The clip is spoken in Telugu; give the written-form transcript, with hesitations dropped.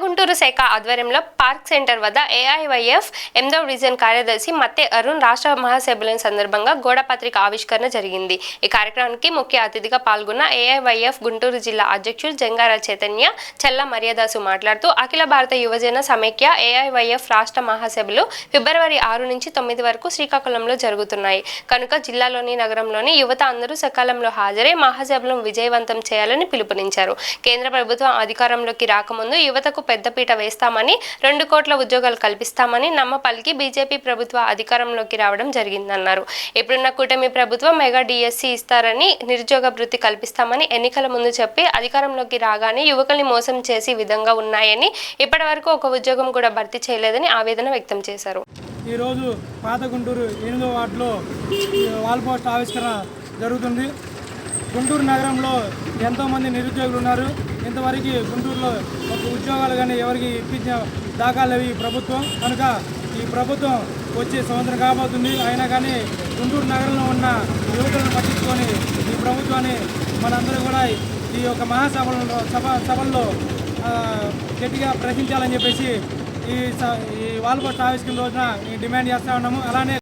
గుంటూరు శాఖ ఆధ్వర్యంలో పార్క్ సెంటర్ వద్ద ఏఐవైఎఫ్ 8వ డివిజన్ కార్యదర్శి మత్తె అరుణ్ రాష్ట్ర మహాసభ్యుల సందర్భంగా గోడపత్రిక ఆవిష్కరణ జరిగింది. ఈ కార్యక్రమానికి ముఖ్య అతిథిగా పాల్గొన్న ఏఐవైఎఫ్ గుంటూరు జిల్లా అధ్యక్షులు జంగార చైతన్య చల్ల మర్యాదాసు మాట్లాడుతూ అఖిల భారత యువజన సమైక్య ఏఐవైఎఫ్ రాష్ట్ర మహాసభలు ఫిబ్రవరి 6 నుంచి 9 వరకు శ్రీకాకుళంలో జరుగుతున్నాయి కనుక జిల్లాలోని నగరంలోని యువత అందరూ సకాలంలో హాజరై మహాసభలను విజయవంతం చేయాలని పిలుపునిచ్చారు. కేంద్ర ప్రభుత్వం అధికారంలోకి రాకముందు యువతకు పెద్దపీట వేస్తామని 2 కోట్ల ఉద్యోగాలు కల్పిస్తామని నమ్మపలికి బీజేపీ ప్రభుత్వ అధికారంలోకి రావడం జరిగిందన్నారు. ఇప్పుడున్న కూటమి ప్రభుత్వం మెగా డిఎస్సి ఇస్తారని నిరుద్యోగ భృతి కల్పిస్తామని ఎన్నికల ముందు చెప్పి అధికారంలోకి రాగానే యువకుల్ని మోసం చేసి విధంగా ఉన్నాయని ఇప్పటి వరకు ఒక ఉద్యోగం కూడా భర్తీ చేయలేదని ఆవేదన వ్యక్తం చేశారు. ఈరోజు పాత గుంటూరు 8వ వార్డులో వాల్ పోస్ట్ ఆవిష్కరణ జరుగుతుంది. గుంటూరు నగరంలో ఎంతోమంది నిరుద్యోగులు ఉన్నారు. ఇంతవరకు గుంటూరులో ఒక ఉద్యోగాలు కానీ ఎవరికి ఇప్పించిన దాఖలు ఈ ప్రభుత్వం కనుక ఈ ప్రభుత్వం వచ్చే సంవత్సరం కాబోతుంది. అయినా కానీ గుంటూరు నగరంలో ఉన్న యువకులను పట్టించుకొని ఈ ప్రభుత్వాన్ని మనందరూ కూడా ఈ యొక్క సభల్లో గట్టిగా ప్రశ్నించాలని చెప్పేసి ఈ వాల్ పోస్ట్ ఆవిష్కరణ రోజున డిమాండ్ చేస్తూ ఉన్నాము. అలానే